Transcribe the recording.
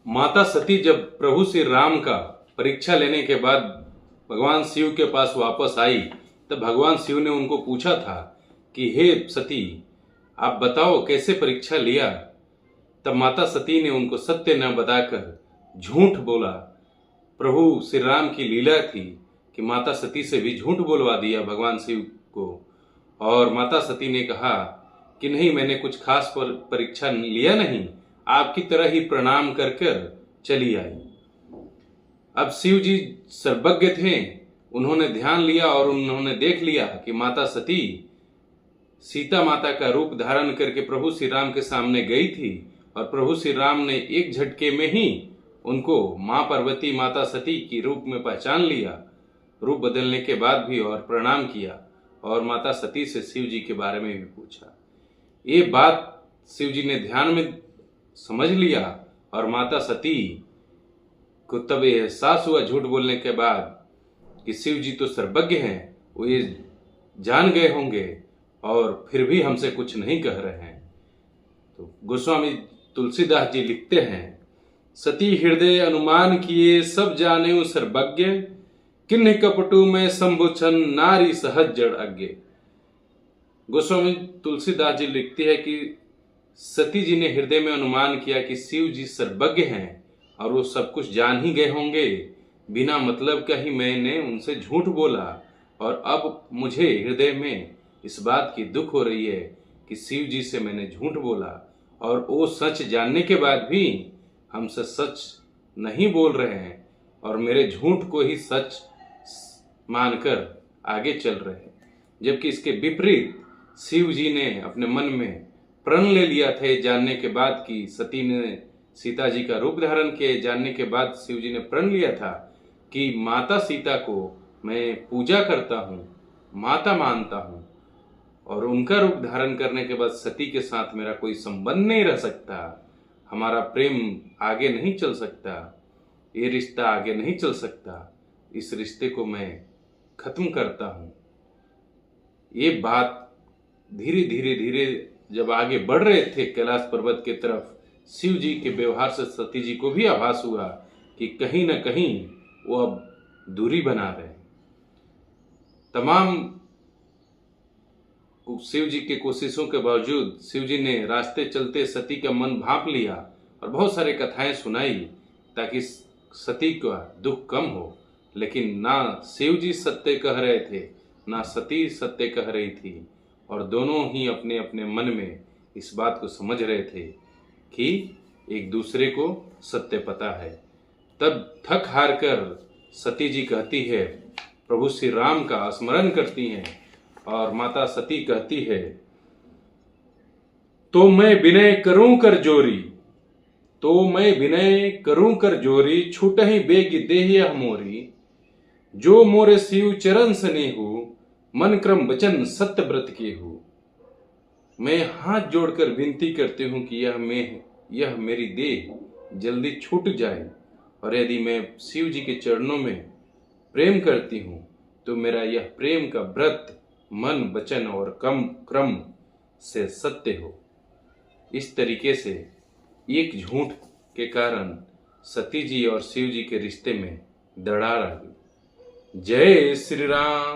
माता सती जब प्रभु श्री राम का परीक्षा लेने के बाद भगवान शिव के पास वापस आई, तब भगवान शिव ने उनको पूछा था कि हे सती, आप बताओ कैसे परीक्षा लिया। तब माता सती ने उनको सत्य न बताकर झूठ बोला। प्रभु श्री राम की लीला थी कि माता सती से भी झूठ बोलवा दिया भगवान शिव को। और माता सती ने कहा कि नहीं, मैंने कुछ खास परीक्षा लिया नहीं, आपकी तरह ही प्रणाम कर कर चली आई। अब शिव जी सर्वज्ञ थे, उन्होंने ध्यान लिया और उन्होंने देख लिया कि माता सती सीता माता का रूप धारण करके प्रभु श्री राम के सामने गई थी। और प्रभु श्री राम ने एक झटके में ही उनको मां पार्वती माता सती की रूप में पहचान लिया, रूप बदलने के बाद भी, और प्रणाम किया और माता सती से शिव जी के बारे में भी पूछा। ये बात शिव जी ने ध्यान में समझ लिया और माता सती को तब एहसास हुआ झूठ बोलने के बाद कि शिव जी तो सर्वज्ञ हैं, वो ये जान गए होंगे और फिर भी हमसे कुछ नहीं कह रहे हैं। तो गोस्वामी तुलसीदास जी लिखते हैं, सती हृदय अनुमान किए सब जाने सर्वज्ञ, किन्ह कपटु में शंभुछन नारी सहज जड़ अज्ञ। गोस्वामी तुलसीदास जी लिखते हैं कि सती जी ने हृदय में अनुमान किया कि शिव जी सर्वज्ञ हैं और वो सब कुछ जान ही गए होंगे, बिना मतलब का ही मैंने उनसे झूठ बोला। और अब मुझे हृदय में इस बात की दुख हो रही है कि शिव जी से मैंने झूठ बोला और वो सच जानने के बाद भी हमसे सच नहीं बोल रहे हैं और मेरे झूठ को ही सच मानकर आगे चल रहे हैं। जबकि इसके विपरीत शिव जी ने अपने मन में प्रण ले लिया था जानने के बाद कि सती ने सीता जी का रूप धारण किए, जानने के बाद शिव जी ने प्रण लिया था कि माता सीता को मैं पूजा करता हूँ, माता मानता हूँ, और उनका रूप धारण करने के बाद सती के साथ मेरा कोई संबंध नहीं रह सकता, हमारा प्रेम आगे नहीं चल सकता, ये रिश्ता आगे नहीं चल सकता, इस रिश्ते को मैं खत्म करता हूँ। ये बात धीरे धीरे धीरे जब आगे बढ़ रहे थे कैलाश पर्वत के तरफ, शिव जी के व्यवहार से सती जी को भी आभास हुआ कि कहीं न कहीं वो अब दूरी बना रहे हैं। तमाम शिव जी के कोशिशों के बावजूद शिव जी ने रास्ते चलते सती का मन भांप लिया और बहुत सारे कथाएं सुनाई ताकि सती का दुख कम हो। लेकिन ना शिव जी सत्य कह रहे थे, ना सती सत्य कह रही थी, और दोनों ही अपने अपने मन में इस बात को समझ रहे थे कि एक दूसरे को सत्य पता है। तब थक हार कर सती जी कहती है, प्रभु श्री राम का स्मरण करती हैं और माता सती कहती है, तो मैं विनय करूं कर जोरी, तो मैं विनय करूं कर जोरी, छूटहि बेग देह मोरी, जो मोरे शिव चरण स्नेहु, मन क्रम वचन सत्य व्रत के हो। मैं हाथ जोड़कर विनती करती हूं कि यह मेरी देह जल्दी छूट जाए, और यदि मैं शिव जी के चरणों में प्रेम करती हूं तो मेरा यह प्रेम का व्रत मन वचन और क्रम से सत्य हो। इस तरीके से एक झूठ के कारण सती जी और शिव जी के रिश्ते में दरार आ गई। जय श्री राम।